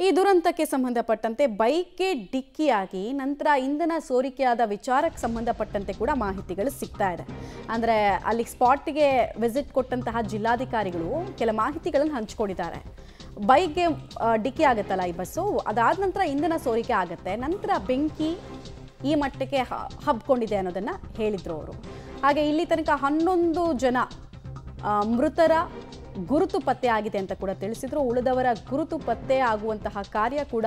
ಈ ದುರಂತಕ್ಕೆ ಸಂಬಂಧಪಟ್ಟಂತೆ ಬೈಕ್ಗೆ ಡಿಕ್ಕಿಯಾಗಿ ನಂತರ ಇಂಧನ ಸೋರಿಕೆಯಾದ ವಿಚಾರಕ್ಕೆ ಸಂಬಂಧಪಟ್ಟಂತೆ ಕೂಡ ಮಾಹಿತಿಗಳು ಸಿಗ್ತಾ ಇದೆ. ಅಂದರೆ ಅಲ್ಲಿ ಸ್ಪಾಟ್ಗೆ ವಿಸಿಟ್ ಕೊಟ್ಟಂತಹ ಜಿಲ್ಲಾಧಿಕಾರಿಗಳು ಕೆಲ ಮಾಹಿತಿಗಳನ್ನು ಹಂಚಿಕೊಂಡಿದ್ದಾರೆ. ಬೈಕ್ಗೆ ಡಿಕ್ಕಿ ಆಗುತ್ತಲ್ಲ ಈ ಬಸ್ಸು, ಅದಾದ ನಂತರ ಇಂಧನ ಸೋರಿಕೆ ಆಗುತ್ತೆ, ನಂತರ ಬೆಂಕಿ ಈ ಮಟ್ಟಕ್ಕೆ ಹಬ್ಕೊಂಡಿದೆ ಅನ್ನೋದನ್ನು ಹೇಳಿದರು ಅವರು. ಹಾಗೆ ಇಲ್ಲಿ ತನಕ 11 ಜನ ಮೃತರ ಗುರುತು ಪತ್ತೆ ಆಗಿದೆ ಅಂತ ಕೂಡ ತಿಳಿಸಿದ್ರು. ಉಳಿದವರ ಗುರುತು ಪತ್ತೆ ಆಗುವಂತಹ ಕಾರ್ಯ ಕೂಡ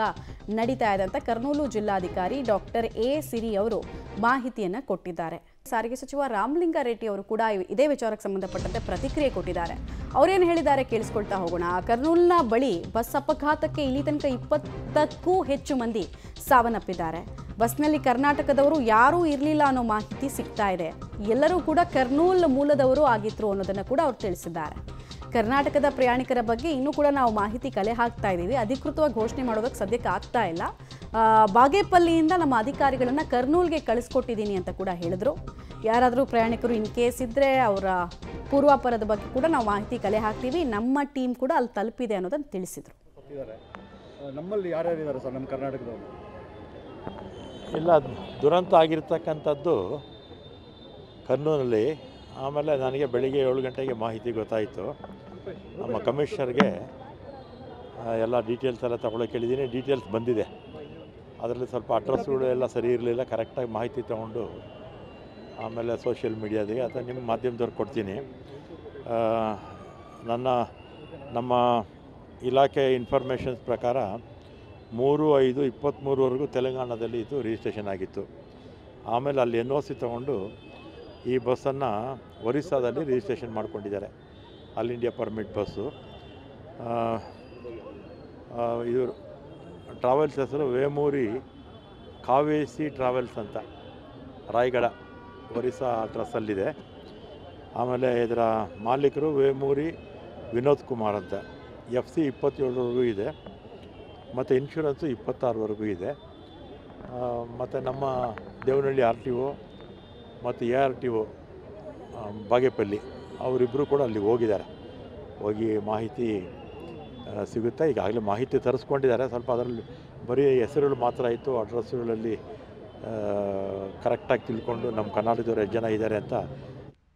ನಡೀತಾ ಇದೆ ಅಂತ ಕರ್ನೂಲು ಜಿಲ್ಲಾಧಿಕಾರಿ ಡಾಕ್ಟರ್ ಎ ಸಿರಿ ಅವರು ಮಾಹಿತಿಯನ್ನು ಕೊಟ್ಟಿದ್ದಾರೆ. ಸಾರಿಗೆ ಸಚಿವ ರಾಮಲಿಂಗಾರೆಡ್ಡಿ ಅವರು ಕೂಡ ಇದೇ ವಿಚಾರಕ್ಕೆ ಸಂಬಂಧಪಟ್ಟಂತೆ ಪ್ರತಿಕ್ರಿಯೆ ಕೊಟ್ಟಿದ್ದಾರೆ. ಅವರೇನು ಹೇಳಿದ್ದಾರೆ ಕೇಳಿಸ್ಕೊಳ್ತಾ ಹೋಗೋಣ. ಕರ್ನೂಲ್ನ ಬಳಿ ಬಸ್ ಅಪಘಾತಕ್ಕೆ ಇಲ್ಲಿ ತನಕ 20ಕ್ಕೂ ಹೆಚ್ಚು ಮಂದಿ ಸಾವನ್ನಪ್ಪಿದ್ದಾರೆ. ಬಸ್ನಲ್ಲಿ ಕರ್ನಾಟಕದವರು ಯಾರೂ ಇರಲಿಲ್ಲ ಅನ್ನೋ ಮಾಹಿತಿ ಸಿಗ್ತಾ ಇದೆ. ಎಲ್ಲರೂ ಕೂಡ ಕರ್ನೂಲ್ ಮೂಲದವರು ಆಗಿದ್ರು ಅನ್ನೋದನ್ನು ಕೂಡ ಅವರು ತಿಳಿಸಿದ್ದಾರೆ. ಕರ್ನಾಟಕದ ಪ್ರಯಾಣಿಕರ ಬಗ್ಗೆ ಇನ್ನೂ ಕೂಡ ನಾವು ಮಾಹಿತಿ ಕಲೆ ಹಾಕ್ತಾ ಇದ್ದೀವಿ. ಅಧಿಕೃತವಾಗಿ ಘೋಷಣೆ ಮಾಡೋದಕ್ಕೆ ಸದ್ಯಕ್ಕೆ ಆಗ್ತಾ ಇಲ್ಲ. ಬಾಗೇಪಲ್ಲಿಯಿಂದ ನಮ್ಮ ಅಧಿಕಾರಿಗಳನ್ನು ಕರ್ನೂಲ್ಗೆ ಕಳಿಸ್ಕೊಟ್ಟಿದ್ದೀನಿ ಅಂತ ಕೂಡ ಹೇಳಿದ್ರು. ಯಾರಾದರೂ ಪ್ರಯಾಣಿಕರು ಇನ್ ಕೇಸ್ ಇದ್ದರೆ ಅವರ ಪೂರ್ವಾಪರದ ಬಗ್ಗೆ ಕೂಡ ನಾವು ಮಾಹಿತಿ ಕಲೆ ಹಾಕ್ತೀವಿ, ನಮ್ಮ ಟೀಮ್ ಕೂಡ ಅಲ್ಲಿ ತಲುಪಿದೆ ಅನ್ನೋದನ್ನು ತಿಳಿಸಿದರು. ನಮ್ಮಲ್ಲಿ ಯಾರ್ಯಾರಿದ್ದಾರೆ ಸರ್ ನಮ್ಮ ಕರ್ನಾಟಕದವರು? ಇಲ್ಲ, ದುರಂತ ಆಗಿರ್ತಕ್ಕಂಥದ್ದು ಕರ್ನೂಲಲ್ಲಿ. ಆಮೇಲೆ ನನಗೆ ಬೆಳಿಗ್ಗೆ 7 ಗಂಟೆಗೆ ಮಾಹಿತಿ ಗೊತ್ತಾಯಿತು. ನಮ್ಮ ಕಮಿಷನರ್ಗೆ ಎಲ್ಲ ಡೀಟೇಲ್ಸ್ ಎಲ್ಲ ತೊಗೊಳಕ್ಕೆ ಹೇಳಿದ್ದೀನಿ. ಡೀಟೇಲ್ಸ್ ಬಂದಿದೆ. ಅದರಲ್ಲಿ ಸ್ವಲ್ಪ ಅಡ್ರೆಸ್ಗಳು ಎಲ್ಲ ಸರಿ ಇರಲಿಲ್ಲ. ಕರೆಕ್ಟಾಗಿ ಮಾಹಿತಿ ತೊಗೊಂಡು ಆಮೇಲೆ ಸೋಷಿಯಲ್ ಮೀಡಿಯಾದಿಗೆ ಅಥವಾ ನಿಮ್ಮ ಮಾಧ್ಯಮದವ್ರು ಕೊಡ್ತೀನಿ. ನಮ್ಮ ಇಲಾಖೆ ಇನ್ಫಾರ್ಮೇಷನ್ಸ್ ಪ್ರಕಾರ 3/5/23ವರೆಗೂ ತೆಲಂಗಾಣದಲ್ಲಿ ಇದು ರಿಜಿಸ್ಟ್ರೇಷನ್ ಆಗಿತ್ತು. ಆಮೇಲೆ ಅಲ್ಲಿ NOC ತೊಗೊಂಡು ಈ ಬಸ್ಸನ್ನು ಒರಿಸ್ಸಾದಲ್ಲಿ ರಿಜಿಸ್ಟ್ರೇಷನ್ ಮಾಡ್ಕೊಂಡಿದ್ದಾರೆ. All India permit bus. ಇದು ಟ್ರಾವೆಲ್ಸ್ ಹೆಸರು ವೇಮೂರಿ ಕಾವೇಸಿ ಟ್ರಾವೆಲ್ಸ್ ಅಂತ, ರಾಯಗಢ ಒರಿಸ್ಸಾ ಅಡ್ರೆಸ್ಸಲ್ಲಿದೆ. ಆಮೇಲೆ ಇದರ ಮಾಲೀಕರು ವೇಮೂರಿ ವಿನೋದ್ ಕುಮಾರ್ ಅಂತ. FC 27ವರೆಗೂ ಇದೆ ಮತ್ತು ಇನ್ಶೂರೆನ್ಸು 26ವರೆಗೂ ಇದೆ. ಮತ್ತು ನಮ್ಮ ದೇವನಹಳ್ಳಿ RTO ಮತ್ತು ARTO ಬಾಗೇಪಲ್ಲಿ ಅವರಿಬ್ಬರು ಕೂಡ ಅಲ್ಲಿ ಹೋಗಿದ್ದಾರೆ. ಹೋಗಿ ಮಾಹಿತಿ ಸಿಗುತ್ತೆ. ಈಗಾಗಲೇ ಮಾಹಿತಿ ತರಿಸ್ಕೊಂಡಿದ್ದಾರೆ. ಸ್ವಲ್ಪ ಅದರಲ್ಲಿ ಬರೀ ಹೆಸರುಗಳು ಮಾತ್ರ ಇತ್ತು. ಅಡ್ರೆಸ್ಗಳಲ್ಲಿ ಕರೆಕ್ಟಾಗಿ ತಿಳ್ಕೊಂಡು ನಮ್ಮ ಕರ್ನಾಟಕದವ್ರು ಎಷ್ಟು ಜನ ಇದ್ದಾರೆ ಅಂತ